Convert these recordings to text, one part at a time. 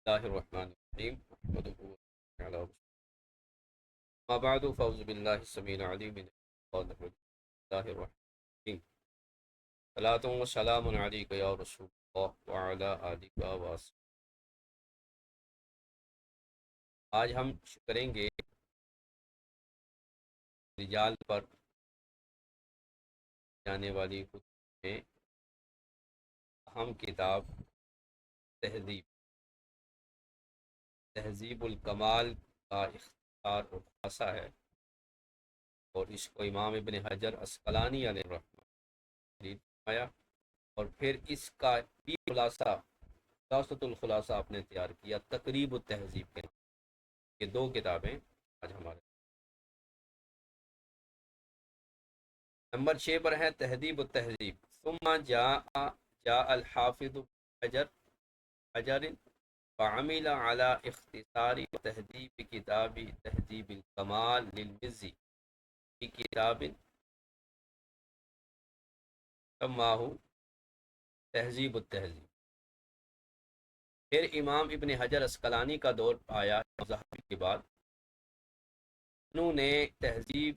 اللہ الرحمن الرحیم نحمده ونصلي على ما بعد فاعوذ باللہ السمیع العلیم من الشیطان الرجیم بسم اللہ الرحمن الرحیم صلاۃ و سلام علیک یا رسول اللہ وعلی آلک و آج ہم کریں گے رجال پر جانے والی کتب میں اہم کتاب تہذیب الکمال کا اختصار اور خلاصہ ہے، اور اس کو امام ابن حجر عسقلانی علیہ الرحمہ تحریر فرمایا، اور پھر اس کا بھی خلاصۃ الخلاصہ آپ نے تیار کیا تقریب التہذیب کے نام۔ یہ دو کتابیں آج ہمارے نمبر 6 پر ہیں۔ تہذیب التہذیب ثم جاء الحافظ حجر وعمل على اختصار تہذیب کتاب تہذیب الکمال للمزی کی کتاب سماہ تہذیب التہذیب۔ پھر امام ابن حجر عسقلانی کا دور آیا ذہبی کے بعد، انہوں نے تہذیب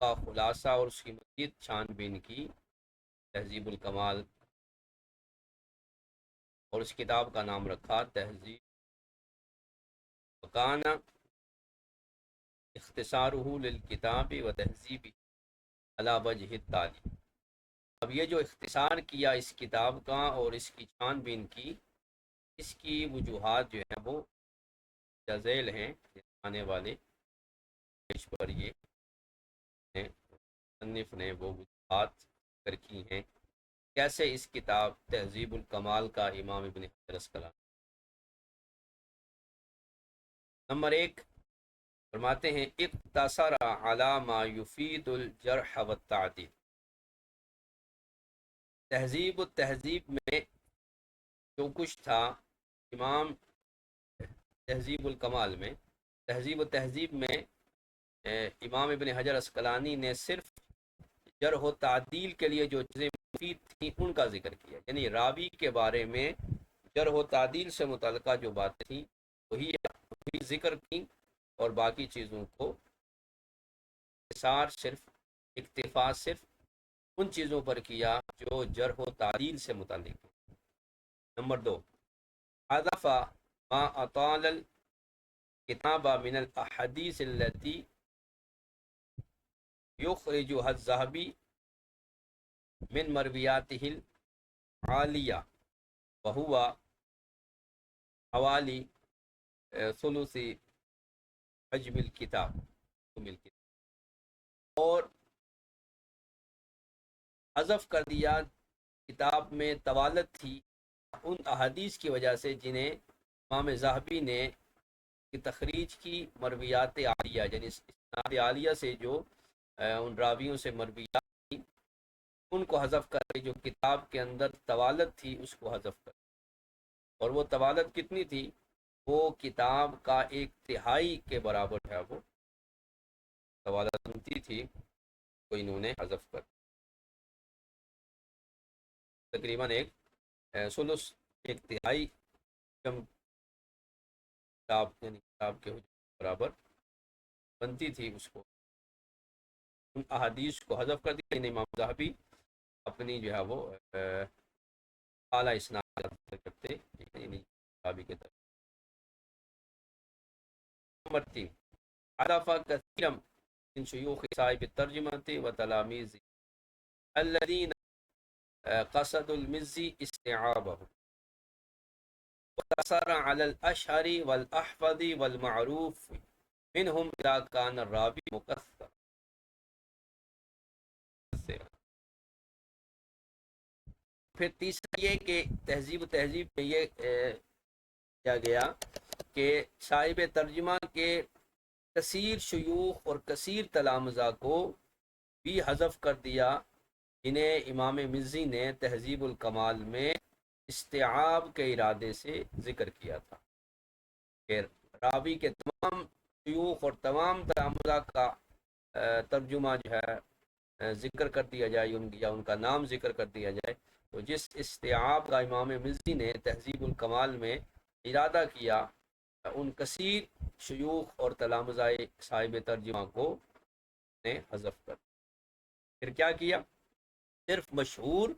کا خلاصہ اور اس کی مزید چھان بین کی، تہذیب الکمال، اور اس کتاب کا نام رکھا تہذیب وکان اختصارہ للکتاب و تہذیب علی وجہ التالی۔ اب یہ جو اختصار کیا اس کتاب کا اور اس کی چھان بین کی، اس کی وجوہات جو ہیں وہ جزیل ہیں، آنے والے پیج پر یہ مصنف نے وہ وجوہات ذکر کی ہیں کیسے اس کتاب تہذیب الکمال کا امام ابن حجر عسقلانی۔ نمبر 1 فرماتے ہیں اقتصر علی ما یفید الجرح والتعدیل۔ تہذیب التہذیب میں جو کچھ تھا، امام تہذیب الکمال میں، تہذیب التہذیب میں امام ابن حجر عسقلانی نے صرف جرح و تعدیل کے لیے جو چیزیں مفید تھیں ان کا ذکر کیا، یعنی راوی کے بارے میں جرح و تعدیل سے متعلقہ جو باتیں تھیں وہی ذکر کی، اور باقی چیزوں کو اکتفا صرف ان چیزوں پر کیا جو جرح و تعدیل سے متعلق ہے۔ نمبر 2 حذف ما اطال الکتاب من الاحادیث التي یخرجها الذهبی من مرویاته العالیہ وهو حوالی ثلث حجم الکتاب، اور حذف کر دیا کتاب میں طوالت تھی ان احادیث کی وجہ سے جنہیں امام ذہبی نے کی تخریج کی مرویات عالیہ، یعنی اسناد عالیہ سے جو ان راویوں سے مرویات تھی ان کو حذف کر کے جو کتاب کے اندر طوالت تھی اس کو حذف کر، اور وہ طوالت کتنی تھی؟ وہ کتاب کا 1/3 کے برابر ہے، وہ طوالت سنتی تھی تو انہوں نے حذف کر تقریباً ثلث 1/3 کتاب، یعنی کتاب کے برابر بنتی تھی، اس کو ان احادیث کو حذف کر دیا۔ امام ذہبی اپنی جو ہے وہ اعلیٰ اسناد کرتے، یعنی ذہبی کے طرف۔ نمبر 3 عرف کثیرا من شیوخ صاحب الترجمة وتلاميذ الذين قصد المزي استيعابه واقتصر على الأشهر والأحفظ والمعروف منهم إذا كان الراوي مكثر۔ پھر تیسرا یہ کہ تہذیب میں یہ کیا گیا کہ صاحب ترجمہ کے کثیر شیوخ اور کثیر تلامذہ کو بھی حذف کر دیا، جنہیں امام مزی نے تہذیب الکمال میں استیعاب کے ارادے سے ذکر کیا تھا کہ راوی کے تمام شیوخ اور تمام تلامذہ کا ترجمہ جو ہے ذکر کر دیا جائے، یا ان کا نام ذکر کر دیا جائے۔ تو جس استیعاب کا امام مزی نے تہذیب الکمال میں ارادہ کیا ان کثیر شیوخ اور تلامذۂ صاحب ترجمہ کو نے حذف کر، پھر کیا کیا، صرف مشہور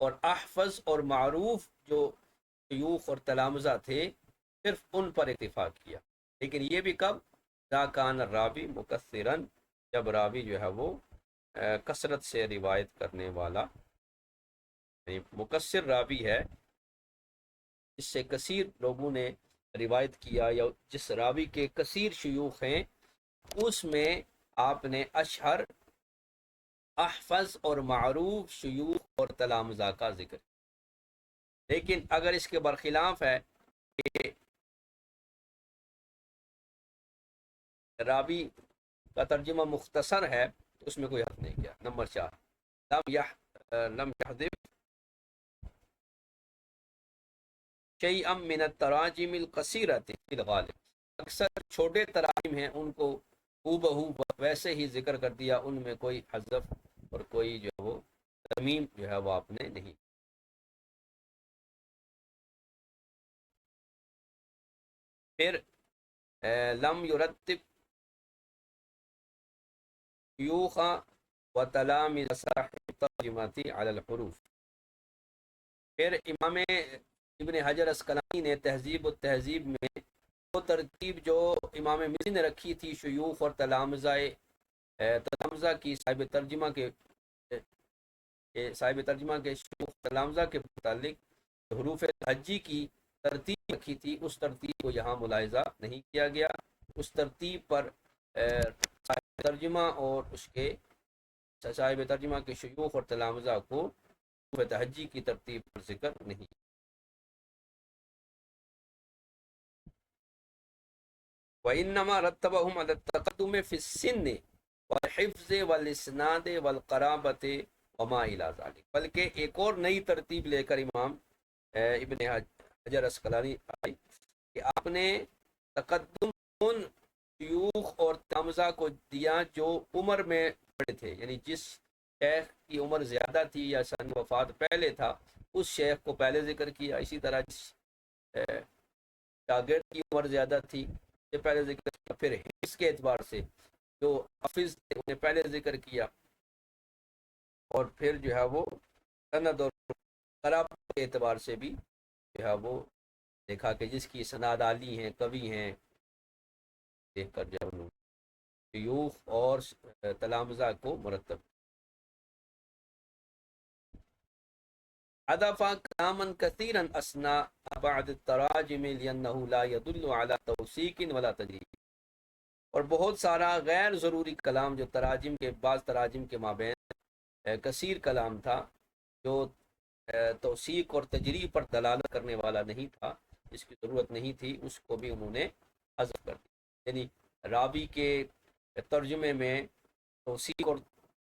اور احفظ اور معروف جو شیوخ اور تلامذہ تھے صرف ان پر اکتفا کیا، لیکن یہ بھی کب، ذا کان راوی مکثرن، جب راوی جو ہے وہ کثرت سے روایت کرنے والا، یعنی مکثر راوی ہے جس سے کثیر لوگوں نے روایت کیا، یا جس راوی کے کثیر شیوخ ہیں اس میں آپ نے اشہر، احفظ اور معروف شیوخ اور تلامذہ کا ذکر، لیکن اگر اس کے برخلاف ہے کہ راوی کا ترجمہ مختصر ہے تو اس میں کوئی حق نہیں کیا۔ نمبر 4، لم يحذف شيئا من التراجم القصيرة في الغالب، اکثر چھوٹے تراجم ہیں ان کو ہو بہو ویسے ہی ذکر کر دیا، ان میں کوئی حذف اور کوئی جو وہ ترمیم جو ہے وہ آپ نے نہیں۔ پھر لم یرتب شیوخ و تلامذہ صاحب ترجماتی علی الحروف، پھر امام ابن حجر اسقلانی نے تہذیب و تہذیب میں وہ ترتیب جو امام مزی نے رکھی تھی شیوخ اور تلامذہ کی صاحب ترجمہ کے شیوخ تلامذہ کے متعلق حروف حجی کی ترتیب رکھی تھی، اس ترتیب کو یہاں ملاحظہ نہیں کیا گیا، اس ترتیب پر صاحب ترجمہ اور اس کے صاحب ترجمہ کے شیوخ اور تلامذہ کو حروف حجی کی ترتیب پر ذکر نہیں۔ وَإِنَّمَا رَتَّبَهُمْ عَلَى التَّقَدُّمِ فِي السِّنِّ وَالْحِفْظِ وَالْإِسْنَادِ وَالْقَرَابَةِ وَمَا إِلَى ذَلِكَ، بلکہ ایک اور نئی ترتیب لے کر امام ابن حجر اسقلانی آئی کہ آپ نے تقدم ان شیوخ اور تلامذہ کو دیا جو عمر میں بڑے تھے، یعنی جس شیخ کی عمر زیادہ تھی یا سن وفات پہلے تھا اس شیخ کو پہلے ذکر کیا، اسی طرح جس شاگرد کی عمر زیادہ تھی سے پہلے ذکر کیا، پھر حفظ کے اعتبار سے جو حافظ تھے انہیں پہلے ذکر کیا، اور پھر جو ہے وہ سند اور قرابت کے اعتبار سے بھی جو ہے وہ دیکھا کہ جس کی سند عالی ہیں، قوی ہیں، دیکھ کر جو شیوخ اور تلامذہ کو مرتب حذف كلاما كثيرا اثناء بعض التراجم لانه لا يدل على توثيق ولا تجريد، اور بہت سارا غیر ضروری کلام جو تراجم کے بعض تراجم کے مابین کثیر کلام تھا جو توثیق اور تجریح پر دلالت کرنے والا نہیں تھا، جس کی ضرورت نہیں تھی، اس کو بھی انہوں نے حذف کر دیا، یعنی راوی کے ترجمے میں توثیق اور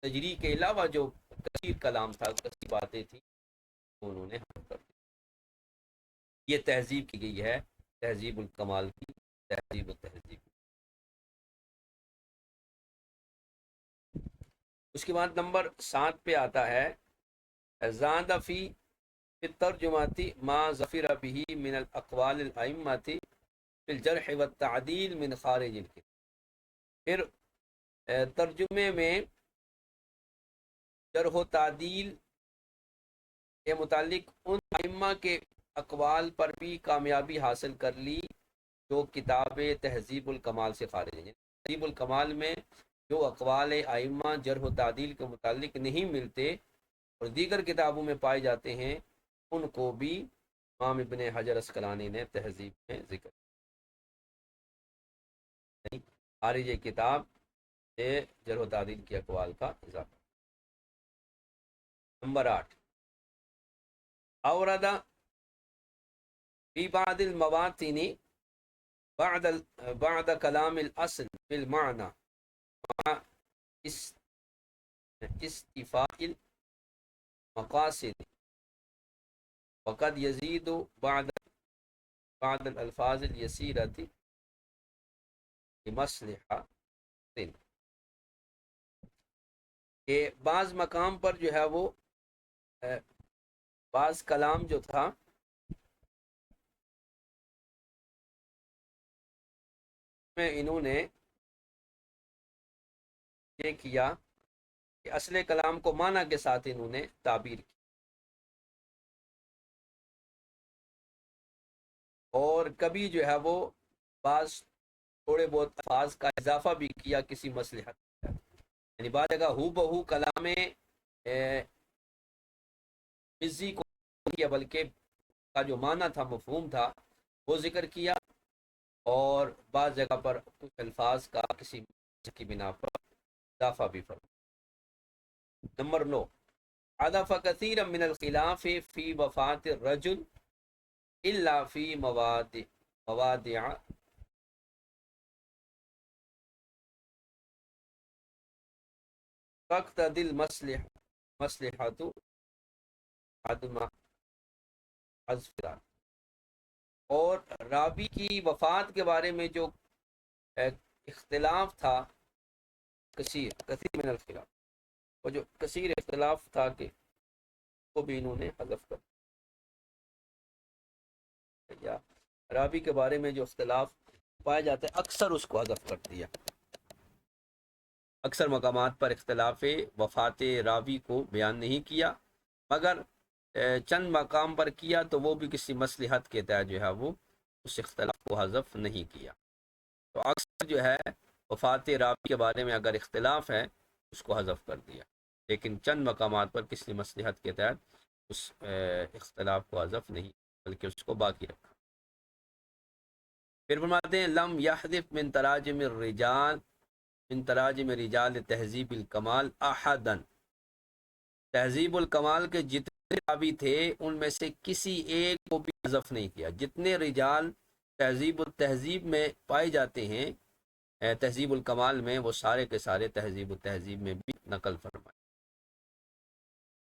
تجریح کے علاوہ جو کثیر کلام تھا، کثیر باتیں تھیں، انہوں نے حذف کر دیا۔ یہ تہذیب کی گئی ہے، تہذیب الکمال کی تہذیب و تہذیب۔ اس کے بعد نمبر 7 پہ آتا ہے زاد فی الترجماتی ما ظفر به من الاقوال الائمہ فی الجرح والتعدیل من خارج الکتاب، پھر ترجمے میں جرح و تعدیل کے متعلق ان ائمہ کے اقوال پر بھی کامیابی حاصل کر لی جو کتاب تہذیب الکمال سے خارج ہیں، تہذیب الکمال میں جو اقوال ائمہ جرح و تعدیل کے متعلق نہیں ملتے اور دیگر کتابوں میں پائے جاتے ہیں، ان کو بھی امام ابن حجر اسقلانی نے تہذیب میں ذکر خارج کتاب سے جرح و تعدیل کے اقوال کا اضافہ۔ نمبر 8، اورد فی بعض المواطن بعد کلام الاصل بالمعنى مع استفاء المقاصد، وقد يزيد بعد الالفاظ اليسيرة لمصلحة، کہ بعض مقام پر جو ہے وہ بعض کلام جو تھا میں انہوں نے یہ کیا کہ اصل کلام کو معنی کے ساتھ انہوں نے تعبیر کی، اور کبھی جو ہے وہ بعض تھوڑے بہت الفاظ کا اضافہ بھی کیا کسی مصلحت، یعنی بعض جگہ ہو بہو کلام مزی کو نہیں کیا، بلکہ کا جو معنی تھا، مفہوم تھا، وہ ذکر کیا، اور بعض جگہ پر کچھ الفاظ کا کسی کی بنا پر اضافہ بھی فرمایا۔ نمبر 9، عدف كثيرا من الخلاف في وفاة الرجل إلا في مواضع تقتضي المصلحة عدم حذف ذلك۔ اور راوی کی وفات کے بارے میں جو اختلاف تھا، کثیر من الخلاف، وہ جو کثیر اختلاف تھا کہ وہ بھی انہوں نے حذف کر دیا، راوی کے بارے میں جو اختلاف پائے جاتے ہیں اکثر اس کو حذف کر دیا۔ اکثر مقامات پر اختلاف وفات راوی کو بیان نہیں کیا، مگر چند مقام پر کیا تو وہ بھی کسی مصلحت کے تحت جو ہے وہ اس اختلاف کو حذف نہیں کیا۔ تو اکثر جو ہے وفات راوی کے بارے میں اگر اختلاف ہے اس کو حذف کر دیا، لیکن چند مقامات پر کسی مصلحت کے تحت اس اختلاف کو حذف نہیں بلکہ اس کو باقی رکھا۔ پھر فرماتے ہیں لم یحذف من تراجم رجال تہذیب الکمال احدا، تہذیب الکمال کے جتنے راوی تھے ان میں سے کسی ایک کو بھی حذف نہیں کیا۔ جتنے رجال تہذیب التہذیب میں پائے جاتے ہیں تہذیب الکمال میں، وہ سارے کے سارے تہذیب التہذیب میں بھی نقل فرمائے۔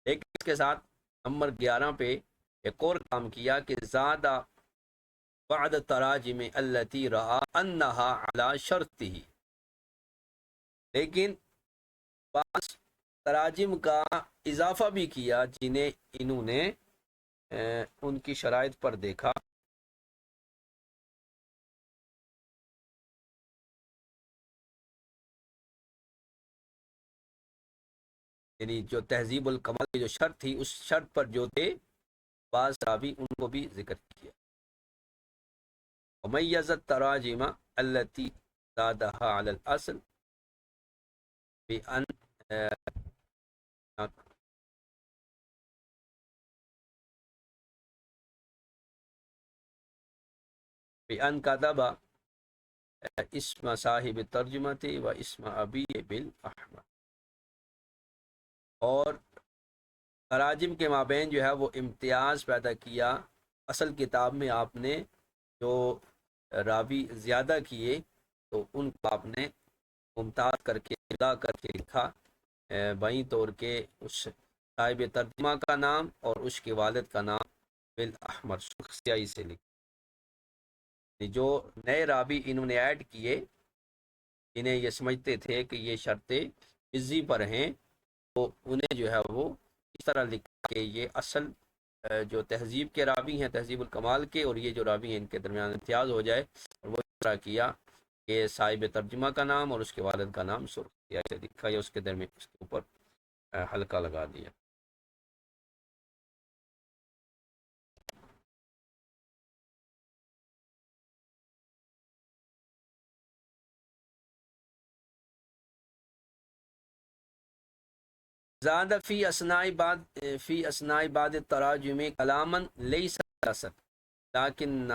لیکن اس کے ساتھ نمبر 11 پہ ایک اور کام کیا کہ زیادہ بعد تراجم التي رأى انها على شرطه، لیکن بعض تراجم کا اضافہ بھی کیا جنہیں انہوں نے ان کی شرائط پر دیکھا۔ یعنی جو تہذیب الکمال کی جو شرط تھی اس شرط پر جو تھے بعض راوی ان کو بھی ذکر کیا۔ ومیز التراجم التي زادها على الاصل بأن كتب اسم صاحب الترجمة و اسم ابی بالاحمر، اور تراجم کے مابین جو ہے وہ امتیاز پیدا کیا۔ اصل کتاب میں آپ نے جو راوی زیادہ کیے تو ان کو آپ نے ممتاز کر کے جدا کر کے لکھا، بائیں طور کے اس صاحب ترجمہ کا نام اور اس کے والد کا نام بالاحمر سرخ سیاہی سے لکھا۔ جو نئے راوی انہوں نے ایڈ کیے، انہیں یہ سمجھتے تھے کہ یہ شرطیں مزی پر ہیں، تو انہیں جو ہے وہ اس طرح لکھا کہ یہ اصل جو تہذیب کے راوی ہیں تہذیب الکمال کے، اور یہ جو راوی ہیں ان کے درمیان امتیاز ہو جائے، اور وہ اس طرح کیا کہ صاحب ترجمہ کا نام اور اس کے والد کا نام سرخ سیاہی سے لکھا یا اس کے درمیان اس کے اوپر حلقہ لگا دیا۔ زاد فی اسناء بعد التراجم کلاما لیس سد لیکن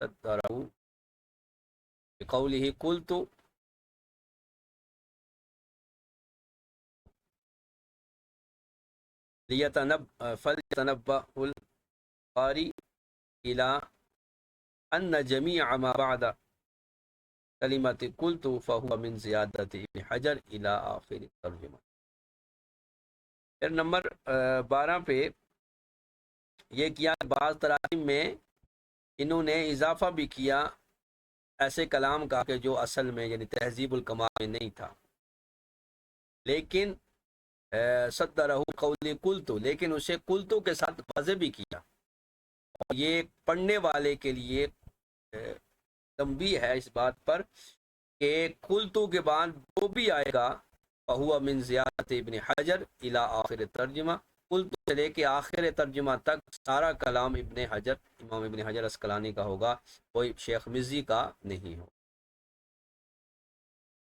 صدره بقوله قلت فليتنبأ القارئ إلى أن جميع ما بعد کلمت قلت فهو من زیادت ابن حجر الى آخر الترجمہ۔ پھر نمبر 12 پہ یہ کیا کہ بعض تراجم میں انہوں نے اضافہ بھی کیا ایسے کلام کا کہ جو اصل میں یعنی تہذیب الکمال میں نہیں تھا، لیکن صدرہ قولی قلتو، لیکن اسے قلتو کے ساتھ واضح بھی کیا، اور یہ پڑھنے والے کے لیے تنبیہ ہے اس بات پر کہ قلتو کے بعد جو بھی آئے گا فہو من زیادت ابن حجر الی آخر ترجمہ، قلتو سے لے کے آخر ترجمہ تک سارا کلام ابن حجر، امام ابن حجر اسقلانی کا ہوگا، کوئی شیخ مزی کا نہیں ہو۔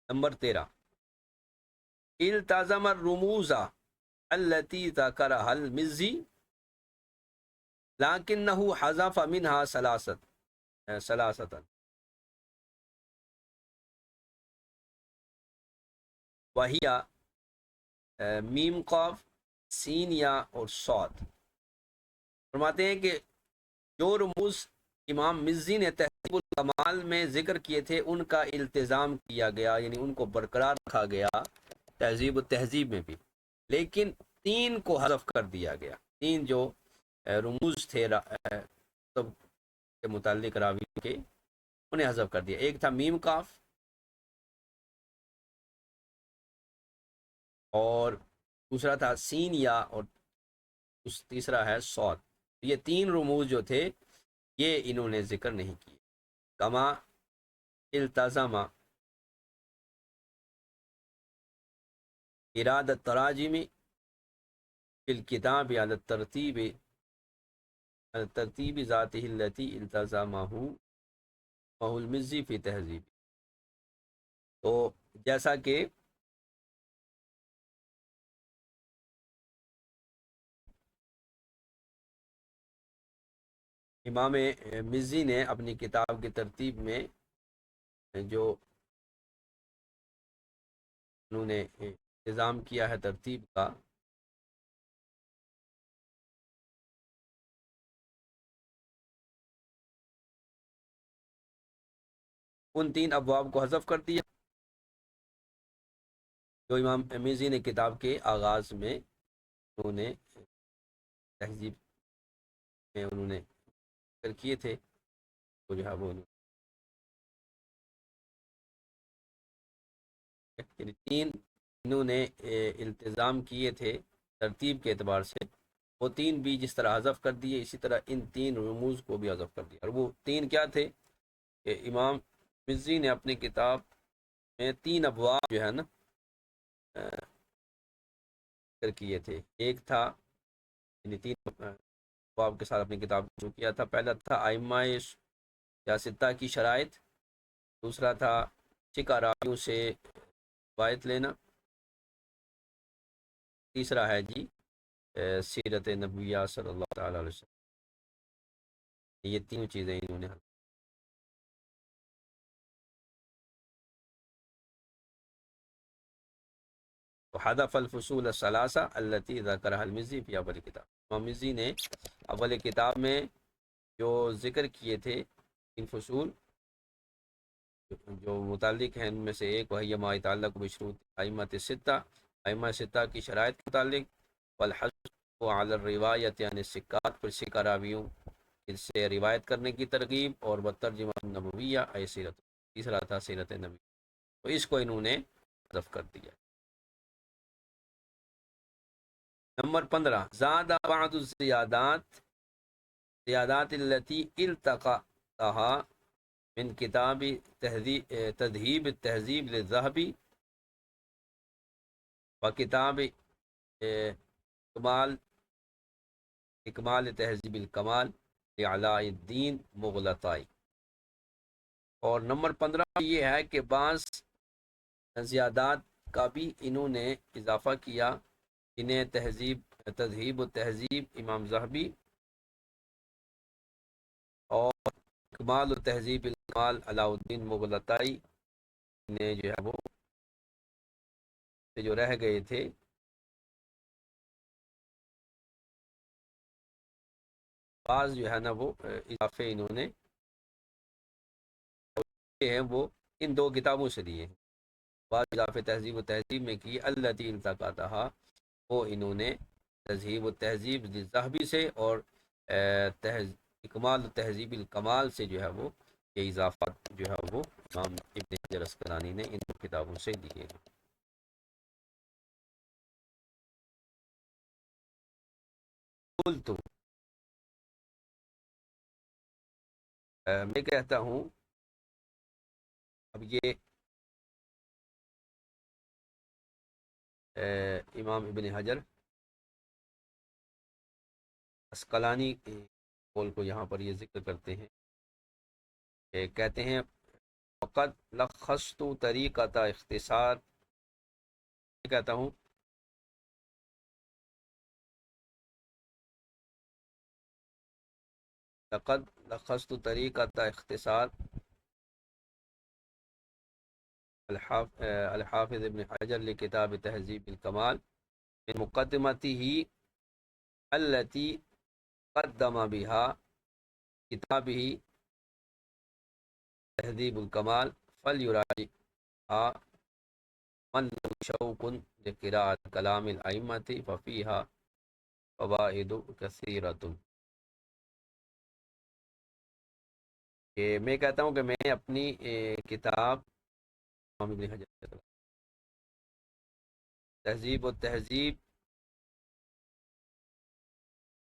نمبر 13، التزم الرموز التي ذكرها المزي لكنه حذف منها ثلاثة وهي میم قاف سین یا اور صاد۔ فرماتے ہیں کہ جو رموز امام مزی نے تہذیب الکمال میں ذکر کیے تھے ان کا التزام کیا گیا، یعنی ان کو برقرار رکھا گیا تہذیب و تہذیب میں بھی، لیکن تین کو حذف کر دیا گیا۔ تین جو رموز تھے سب کے متعلق راوی کے، انہیں حذف کر دیا۔ ایک تھا میم کاف، اور دوسرا تھا سین یا، اور تیسرا ہے صاد۔ یہ تین رموز جو تھے یہ انہوں نے ذکر نہیں کیے۔ کما التزم ارادت تراجم فی الکتاب علی الترتیب ذاتہ التی التزمہ المزی فی تہذیب۔ تو جیسا کہ امام مزی نے اپنی کتاب کی ترتیب میں جو انہوں نے انتظام کیا ہے ترتیب کا، ان تین ابواب کو حذف کر دیا جو امام مزی نے کتاب کے آغاز میں انہوں نے تہذیب میں انہوں نے ذکر کیے تھے، تو جو ہے وہ یعنی تین انہوں نے التزام کیے تھے ترتیب کے اعتبار سے، وہ تین بھی جس طرح حذف کر دیے، اسی طرح ان تین رموز کو بھی حذف کر دیا۔ اور وہ تین کیا تھے کہ امام مزی نے اپنی کتاب میں تین ابواب جو ہے نا ذکر کیے تھے۔ ایک تھا، یعنی تین ابواب کے ساتھ اپنی کتاب شروع کیا تھا۔ پہلا تھا ائمہ یا ستہ کی شرائط، دوسرا تھا ثقہ راویوں سے روایت لینا، تیسرا ہے جی سیرت نبویہ صلی اللہ تعالیٰ علیہ وسلم۔ یہ تینوں چیزیں انہوں نے حذف الفصول الثلاثہ التي ذکرها المزی فی اول کتاب۔ امام مزی نے اول کتاب میں جو ذکر کیے تھے ان فصول جو متعلق ہیں، ان میں سے ایک وہی ما يتعلق بشروط ائمۃ الستہ، ائمہ ستہ کی شرائط کے متعلق، والحث علی الروایت یعنی الثقات، پھر ثقہ راویوں اس سے روایت کرنے کی ترغیب، اور بترجمہ نبویہ ای سیرت، تیسرا تھا سیرت نبی، تو اس کو انہوں نے حذف کر دیا۔ نمبر 15، زاد بعض الزیادات زیادات التي التقطها من کتاب تذہیب التہذیب للذہبی و کتاب اکمال تہذیب الکمال لعلاء الدین مغلطائی۔ اور نمبر 15 یہ ہے کہ بعض زیادات کا بھی انہوں نے اضافہ کیا، انہیں تذہیب و تہذیب امام ذہبی اور اکمال و تہذیب الکمال علاء الدین مغلطائی نے جو ہے وہ جو رہ گئے تھے بعض جو ہے نا وہ اضافے انہوں نے ہیں وہ ان دو کتابوں سے لیے ہیں۔ بعض اضافے تہذیب و تہذیب میں کی، التی التقطها وہ انہوں نے تہذیب و تہذیب ذہبی سے اور اکمال تہذیب الکمال سے جو ہے وہ یہ اضافات جو ہے وہ امام ابن حجر اسقلانی نے ان دو کتابوں سے لیے ہیں۔ قلت میں کہتا ہوں اب یہ امام ابن حجر اسقلانی قول کو یہاں پر یہ ذکر کرتے ہیں کہ کہتے ہیں فقط لخصت طریقۃ اختصار، کہتا ہوں لقد لخصت طریقۃ اختصار الحافظ ابن حجر لکتاب تہذیب الکمال من مقدمته التي قدم بها کتابه تہذیب الکمال فلیراجعها من له شوق لقراءة کلام الائمة ففيها فوائد کثیرۃ، کہ میں کہتا ہوں کہ میں نے اپنی کتاب امام ابن حجر تہذیب و تہذیب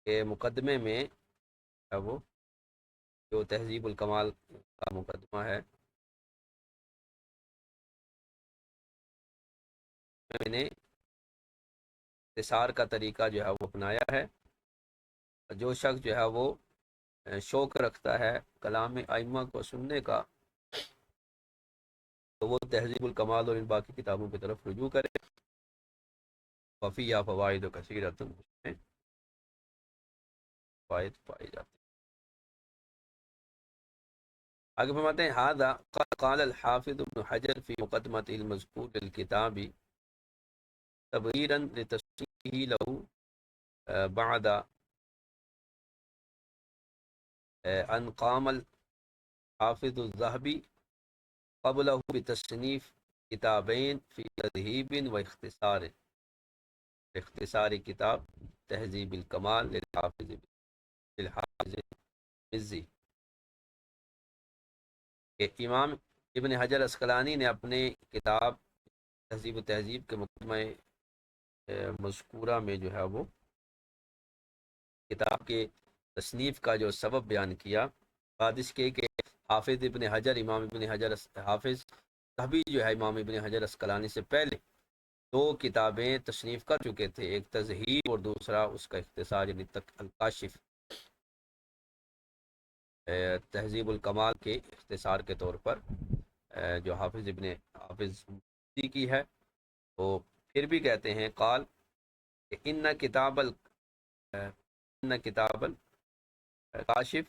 کے مقدمے میں ہے وہ جو تہذیب الکمال کا مقدمہ ہے، میں نے اختصار کا طریقہ جو ہے وہ اپنایا ہے۔ جو شخص جو ہے وہ شوق رکھتا ہے کلام ائمہ کو سننے کا تو وہ تہذیب الکمال اور ان باقی کتابوں کی طرف رجوع کرے۔ وفی یا فوائد و کثیرۃ، اس میں فوائد پائے جاتے ہیں۔ آگے فرماتے ہیں ھذا قال الحافظ ابن حجر فی مقدمۃ المذکور للکتاب تبریرا لتصحیحہ له بعد ان قام الحافظ الذهبی قبلہ بتصنیف کتابین فی تذہیب و اختصار کتاب تہذیب الکمال للحافظ مزی، کہ امام ابن حجر اسقلانی نے اپنے کتاب تہذیب و تہذیب کے مقدمہ مذکورہ میں جو ہے وہ کتاب کے تصنیف کا جو سبب بیان کیا، بعد اس کے کہ حافظ ابن حجر امام ابن حجر حافظ ذہبی جو ہے امام ابن حجر اسقلانی سے پہلے دو کتابیں تصنیف کر چکے تھے، ایک تذہیب اور دوسرا اس کا اختصار یعنی الکاشف، تہذیب الکمال کے اختصار کے طور پر جو حافظ کی ہے۔ تو پھر بھی کہتے ہیں قال کہ ان کتاب الکاشف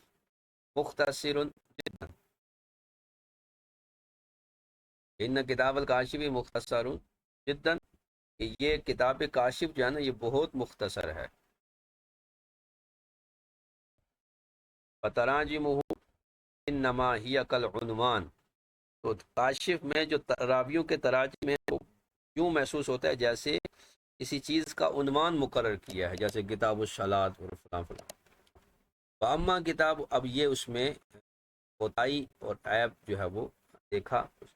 مختصر جدا، ان کتاب الکاشف مختصر جدا، یہ کتاب کاشف جو ہے نا یہ بہت مختصر ہے۔ فتراجمہ انما ہی کالعنوان، تو کاشف میں جو راویوں کے تراجم ہیں وہ یوں محسوس ہوتا ہے جیسے کسی چیز کا عنوان مقرر کیا ہے، جیسے کتاب الصلاۃ اور فلاں فلاں۔ اما کتاب، اب یہ اس میں کوتاہی اور عیب جو ہے وہ دیکھا، اس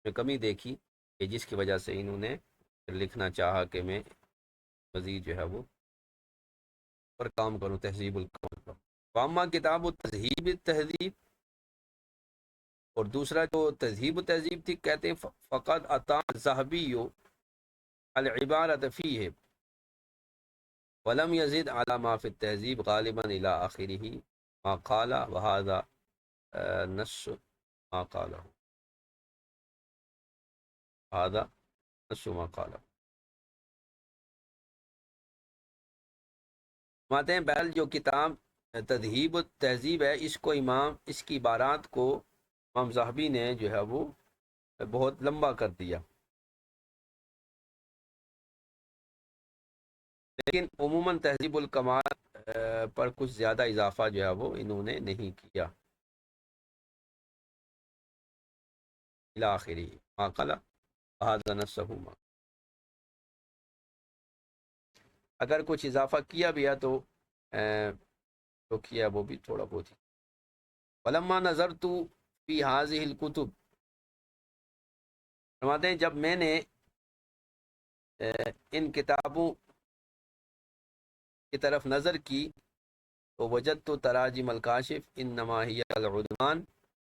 میں کمی دیکھی کہ جس کی وجہ سے انہوں نے لکھنا چاہا کہ میں مزید جو ہے وہ پر کام کروں تہذیب الکمال پر۔ واما کتاب تہذیب تہذیب، اور دوسرا جو تہذیب تہذیب تھی، کہتے ہیں فقط عطا ذہبی العبارت فیہ ولم یزد علی ما فی التہذیب غالبا الی آخرہ ما قال وہذا نص ما قالہ، هذا نص ما قالہ۔ ماتے ہیں بہل جو کتاب تہذیب تہذیب ہے، اس کو اس کی عبارات کو امام ذہبی نے جو ہے وہ بہت لمبا کر دیا، لیکن عموماً تہذیب الکمال پر کچھ زیادہ اضافہ جو ہے وہ انہوں نے نہیں کیا۔ الی آخرہ ما قال وہذا نصہ ما، اگر کچھ اضافہ کیا بھی ہے تو جو کیا وہ بھی تھوڑا بہت ہی۔ ولما نظرت فی ہذہ الکتب، فرماتے ہیں جب میں نے ان کتابوں کی طرف نظر کی تو وجدت تراجم الکاشف انما ہی العنوان،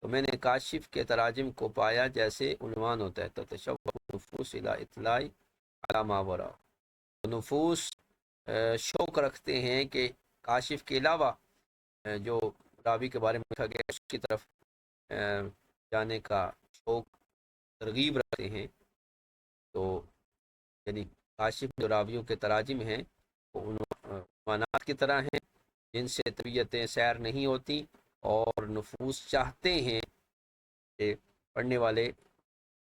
تو میں نے کاشف کے تراجم کو پایا جیسے عنوان ہوتا ہے، تتشوق النفوس الی اطلاع علی ما وراء، نفوس شوق رکھتے ہیں کہ کاشف کے علاوہ جو راوی کے بارے میں لکھا گیا اس کی طرف جانے کا شوق، ترغیب رکھتے ہیں۔ تو یعنی کاشف جو راویوں کے تراجم ہیں وہ عنوانات کی طرح ہیں جن سے طبیعتیں سیر نہیں ہوتی، اور نفوس چاہتے ہیں کہ پڑھنے والے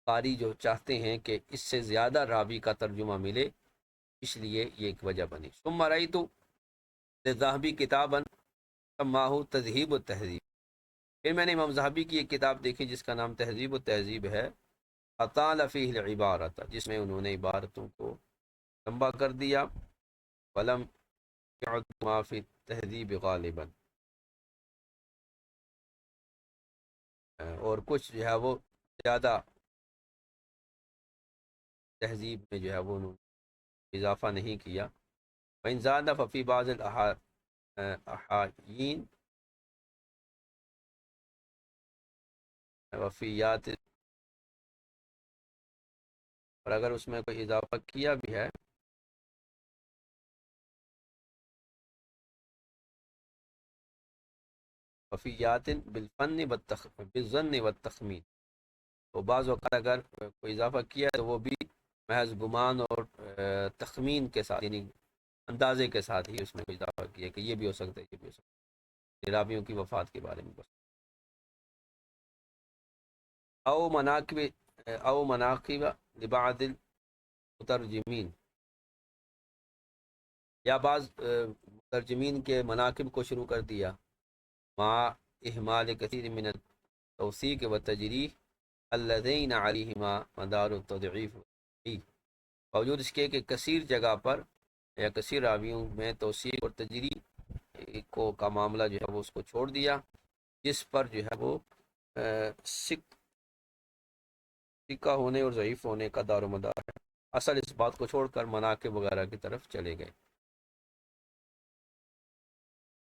قاری جو چاہتے ہیں کہ اس سے زیادہ راوی کا ترجمہ ملے، اس لیے یہ ایک وجہ بنی۔ ثم رأیت للذہبی کتابا سماہ تہذیب التہذیب، پھر میں نے امام ذہبی کی ایک کتاب دیکھی جس کا نام تہذیب التہذیب ہے، اطال فیہ العبارۃ، جس میں انہوں نے عبارتوں کو لمبا کر دیا، ولم يعد ما فی التہذیب غالبا، اور کچھ جو ہے وہ زیادہ تہذیب میں جو ہے وہ انہوں نے اضافہ نہیں کیا۔ وَإِنْ زَادَ فَفِي بَعْضِ الْأَحَايِينِ وفیات، اور اگر اس میں کوئی اضافہ کیا بھی ہے وفیات بالفن بالظن والتخمین، تو بعض اوقات اگر کوئی اضافہ کیا ہے تو وہ بھی محض گمان اور تخمین کے ساتھ، یعنی اندازے کے ساتھ ہی اس میں کوئی اضافہ کیا کہ یہ بھی ہو سکتا ہے، یہ بھی ہو سکتا ہے، راویوں کی وفات کے بارے میں بس۔ او مناقب لبعض المترجمین، یا بعض مترجمین کے مناقب کو شروع کر دیا، مع اہمال کثیر من التوثیق والتجریح الذین علیہما مدار التضعیف، باوجود اس کے کہ کثیر جگہ پر یا کثیر راویوں میں توثیق اور تجریح کو کا معاملہ جو ہے وہ اس کو چھوڑ دیا، جس پر جو ہے وہ سکہ ہونے اور ضعیف ہونے کا دار و مدار ہے، اصل اس بات کو چھوڑ کر مناقب وغیرہ کی طرف چلے گئے۔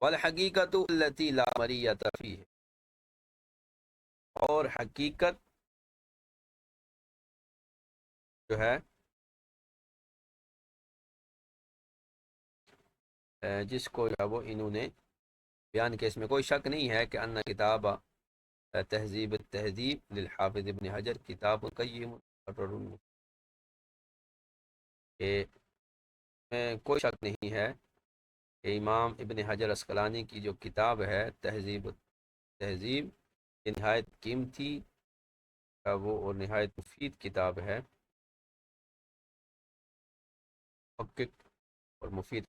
والحقیقت التي لا مریۃ فیہ، اور حقیقت جو ہے جس کو جو ہے وہ انہوں نے بیان کیا، اس میں کوئی شک نہیں ہے کہ ان کتاب تہذیب التہذیب للحافظ ابن حجر کتاب قیم مقرر، کہ میں کوئی شک نہیں ہے کہ امام ابن حجر عسقلانی کی جو کتاب ہے تہذیب التہذیب، یہ نہایت قیمتی وہ اور نہایت مفید کتاب ہے، محقق اور مفید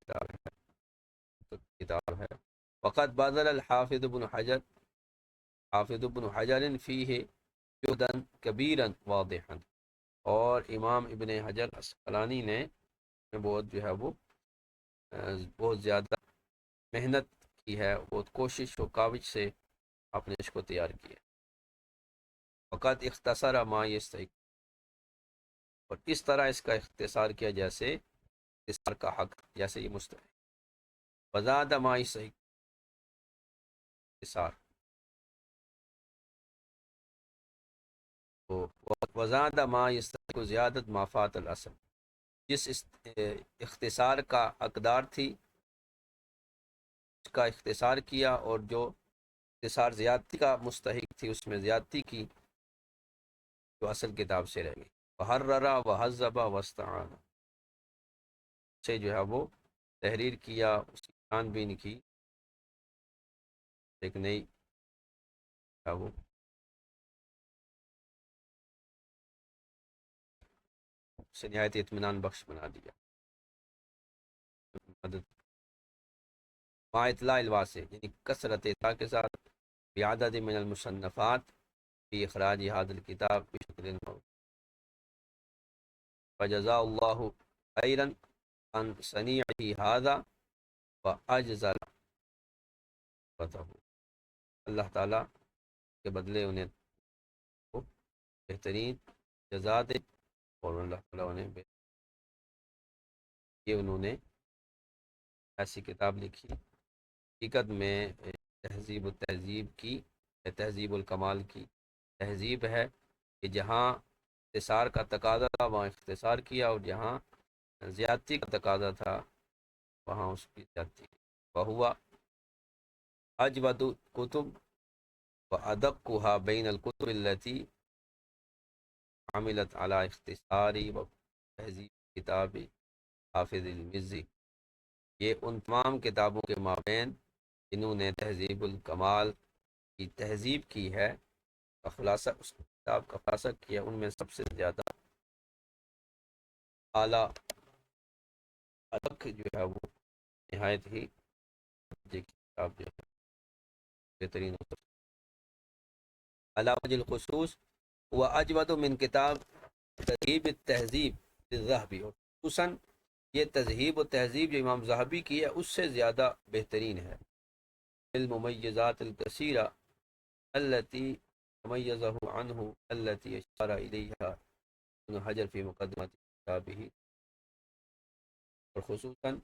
کتاب ہے۔ وقد بذل الحافظ ابن حجر، حافظ ابن حجر فیہ جہدا کبیرا واضحا، اور امام ابن حجر عسقلانی نے بہت جو ہے وہ بہت زیادہ محنت کی ہے، بہت کوشش و کاوش سے آپ نے اس کو تیار کیا۔ وقت اختصر ما یستحق، اور اس طرح اس کا اختصار کیا جیسے اختصار کا حق، جیسے یہ مستحق، وزاد ما یستحق اختصار، وزاد ما یستحق زیادت ما فات الاصل، جس اختصار کا حقدار تھی اس کا اختصار کیا، اور جو اختصار زیادتی کا مستحق تھی اس میں زیادتی کی جو اصل کتاب سے رہ گئی۔ وحرر وحذب واستعان، سے جو ہے وہ تحریر کیا، اس کی چھان بین کی، ایک نئی وہ سے نہایت اطمینان بخش بنا دیا۔ مدد ما اطلاع الواسع، یعنی کثرت اطلاع کے ساتھ، بعدد من المصنفات فی اخراج هذا الکتاب بشکل موضوع، فجزا اللہ خیرا عن صنیعہ هذا واجزل فتح، اللہ تعالیٰ کے بدلے انہیں بہترین جزا دے، اور اللہ تعالیٰ انہیں یہ انہوں نے ایسی کتاب لکھی، حقیقت میں تہذیب و تہذیب کی تہذیب الکمال کی تہذیب ہے کہ جہاں اختصار کا تقاضا تھا وہاں اختصار کیا، اور جہاں زیادتی کا تقاضا تھا وہاں اس کی زیادتی کی۔ وہوا اجود کتب و ادقها بین الکتب التي عملت على اختصاری و تہذیب کتاب حافظ المزی، یہ ان تمام کتابوں کے مابین جنہوں نے تہذیب الکمال کی تہذیب کی ہے کا خلاصہ، اس کتاب کا خلاصہ کیا، ان میں سب سے زیادہ اعلیٰ ادق جو ہے وہ نہایت ہی کتاب جو ہے بہترین علی وجہ الخصوص وہ اجود من کتاب تہذیب التہذیب الذہبی، اور خصوصاً یہ تہذیب و تہذیب جو امام ذہبی کی ہے اس سے زیادہ بہترین ہے۔ الممیزات الکثیرہ التي تمیزہ عنہ التي اشار الیہا ابن حجر فی مقدمۃ کتابہ، اور خصوصاً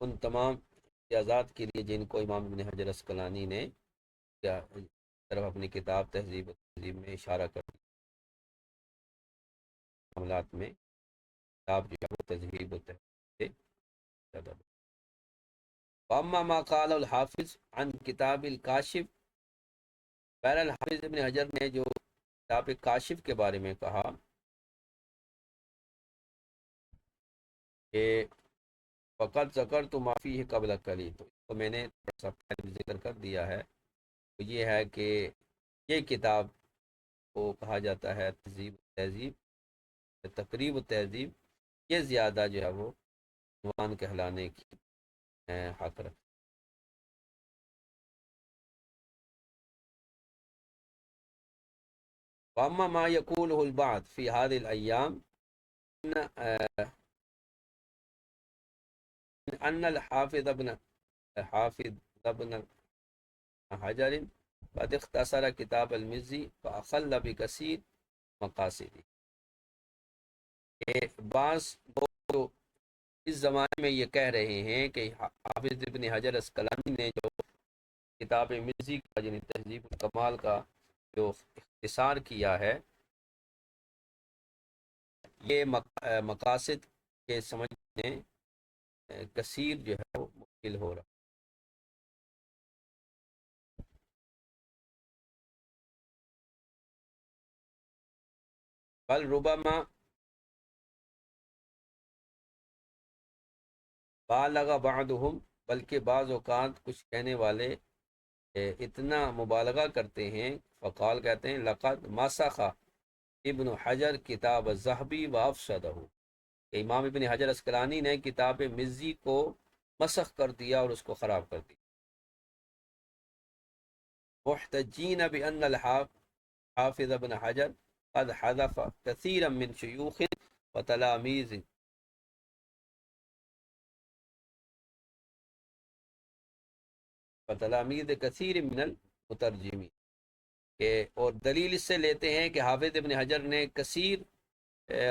ان تمام امتیازات کے لیے جن کو امام ابن حجر اسقلانی نے طرف اپنی کتاب تہذیب و تہذیب میں اشارہ کر دیا، معاملات میں کتاب جو ہے وہ تہذیب و تہذیب سے زیادہ۔ واما ما قال الحافظ عن کتاب الکاشف، بہرحال حافظ ابن حجر نے جو کتاب کاشف کے بارے میں کہا کہ فقط ذکرت ما فیہ قبل قلیل، تو اس کو میں نے تھوڑا سا پہلے ذکر کر دیا ہے، تو یہ ہے کہ یہ کتاب کو کہا جاتا ہے تہذیب تہذیب تقریب و تہذیب، یہ زیادہ جو ہے وہ عنوان کہلانے کی حق رکھ۔ واما ما یقولہ البعض فی هذه الايام ان الحافظ ابن حجر قد اختصر کتاب المزی فاخل بکثیر مقاصد، کہ بعض لوگ اس زمانے میں یہ کہہ رہے ہیں کہ حافظ ابن حجر اسقلانی نے جو کتاب مزی کا یعنی تہذیب الکمال کا جو اختصار کیا ہے یہ مقاصد کے سمجھنے کثیر جو ہے وہ مشکل ہو رہا۔ بل ربما بالغ بعضهم، بلکہ بعض اوقات کچھ کہنے والے اتنا مبالغہ کرتے ہیں، فقال کہتے ہیں لقد مسخ ابن حجر کتاب الذہبی وافسدہ، کہ امام ابن حجر اسقلانی نے کتاب مزی کو مسخ کر دیا اور اس کو خراب کر دیا۔ محتجین بان الحافظ ابن حجر قد حذف كثيرا من شيوخ وتلاميذ كثير من المترجمين، کہ اور دلیل اس سے لیتے ہیں کہ حافظ ابن حجر نے کثیر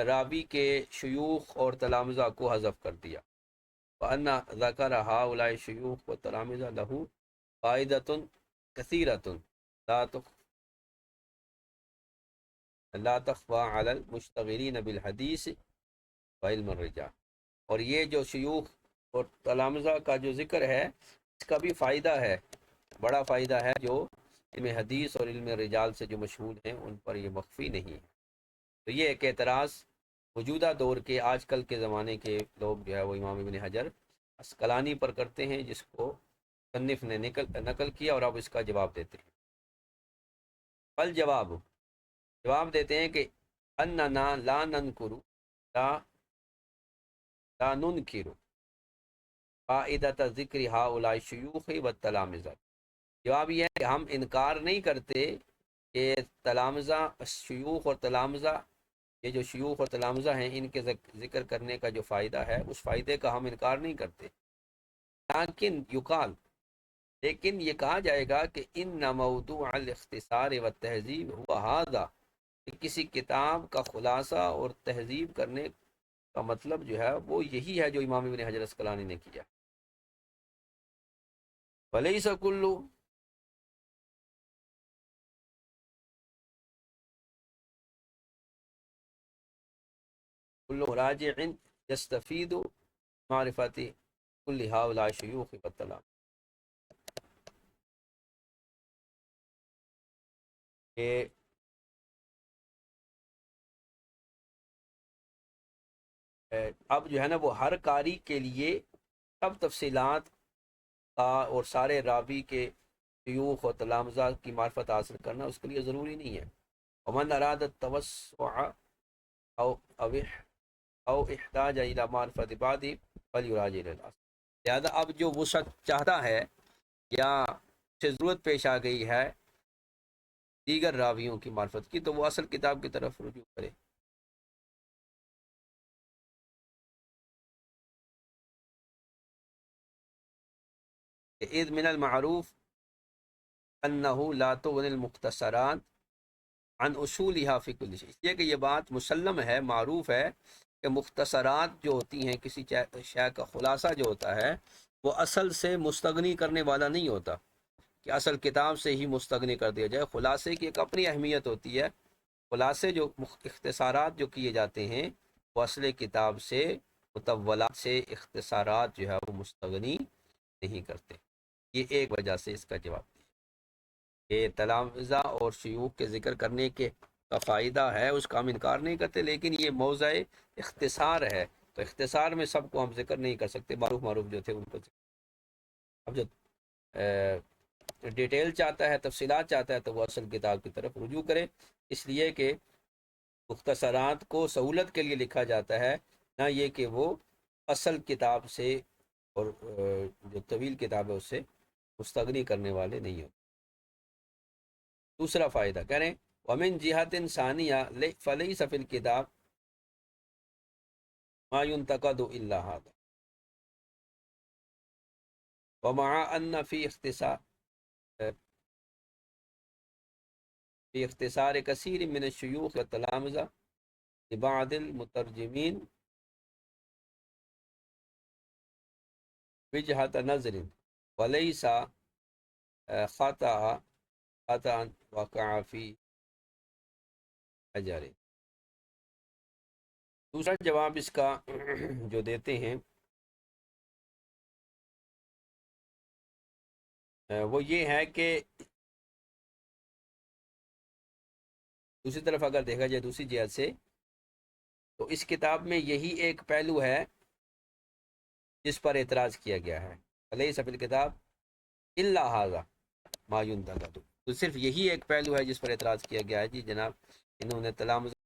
راوی کے شیوخ اور تلامذہ کو حذف کر دیا۔ وَأَنَّ ذَكَرَ هَؤُلَاءِ الشُّيُوخِ وَالتَّلَامِذَ لَهُ فَائِدَةٌ كَثِيرَةٌ لا تخفى على المشتغلين بالحدیث وعلم الرجال، اور یہ جو شیوخ اور تلامذہ کا جو ذکر ہے اس کا بھی فائدہ ہے، بڑا فائدہ ہے، جو علم حدیث اور علم رجال سے جو مشہور ہیں ان پر یہ مخفی نہیں ہے۔ تو یہ ایک اعتراض موجودہ دور کے آج کل کے زمانے کے لوگ جو ہے وہ امام ابن حجر اسقلانی پر کرتے ہیں، جس کو مصنف نے نقل کیا اور اب اس کا جواب دیتے ہیں۔ بل جواب دیتے ہیں کہ اننا لا ننکر لا ننکر فائدۃ ذکر ہؤلاء الشیوخ والتلامذہ، جواب یہ ہے کہ ہم انکار نہیں کرتے کہ تلامذہ شیوخ اور تلامذہ، یہ جو شیوخ اور تلامذہ ہیں ان کے ذکر کرنے کا جو فائدہ ہے اس فائدے کا ہم انکار نہیں کرتے، لیکن یقال، لیکن یہ کہا جائے گا کہ ان موضوع الاختصار والتہذیب هو هذا، کہ کسی کتاب کا خلاصہ اور تہذیب کرنے کا مطلب جو ہے وہ یہی ہے جو امام ابن حجر اسقلانی نے کیا۔ ولیس كل مراجع يستفيد معرفة كل هؤلاء الشيوخ والتلامذة. کہ اب جو ہے نا وہ ہر قاری کے لیے سب تفصیلات کا اور سارے راوی کے شیوخ اور تلامذہ کی معرفت حاصل کرنا اس کے لیے ضروری نہیں ہے. ومن اراد التوسع او او او احتاج الى معرفت بعض فليراجع الى الاصل. لہذا اب جو وسعت چاہتا ہے یا اسے ضرورت پیش آ گئی ہے دیگر راویوں کی معرفت کی تو وہ اصل کتاب کی طرف رجوع کرے. اذ من المعروف انه لا تغني المختصرات عن اصولها في كل شيء. اس لیے کہ یہ بات مسلم ہے، معروف ہے کہ مختصرات جو ہوتی ہیں کسی شے کا خلاصہ جو ہوتا ہے وہ اصل سے مستغنی کرنے والا نہیں ہوتا کہ اصل کتاب سے ہی مستغنی کر دیا جائے. خلاصے کی ایک اپنی اہمیت ہوتی ہے. خلاصے جو اختصارات جو کیے جاتے ہیں وہ اصل کتاب سے مطولات سے اختصارات جو ہے وہ مستغنی نہیں کرتے. یہ ایک وجہ سے اس کا جواب دیا کہ تلامذہ اور شیوخ کے ذکر کرنے کے کا فائدہ ہے، اس کا ہم انکار نہیں کرتے، لیکن یہ موضع اختصار ہے تو اختصار میں سب کو ہم ذکر نہیں کر سکتے. معروف جو تھے ان کو اب جو ڈیٹیل چاہتا ہے، تفصیلات چاہتا ہے تو وہ اصل کتاب کی طرف رجوع کرے. اس لیے کہ مختصرات کو سہولت کے لیے لکھا جاتا ہے، نہ یہ کہ وہ اصل کتاب سے اور جو طویل کتاب ہے اس سے مستغنی کرنے والے نہیں ہوتے. دوسرا فائدہ کہہ رہے ہیں ومن جہت ثانیہ فلیس فی الکتاب ما ينتقد الا هذا ومع ان في اختصار كثير من الشيوخ والتلامذة لبعض المترجمين وجهة نظر وليس خطأ وقع في اجر. دوسرا جواب اس کا جو دیتے ہیں وہ یہ ہے کہ دوسری طرف اگر دیکھا جائے دوسری جہت سے تو اس کتاب میں یہی ایک پہلو ہے جس پر اعتراض کیا گیا ہے. علیہ فی الکتاب الا ھذا ما ينتقد. تو صرف یہی ایک پہلو ہے جس پر اعتراض کیا گیا ہے. جی جناب، انہوں نے تلامذہ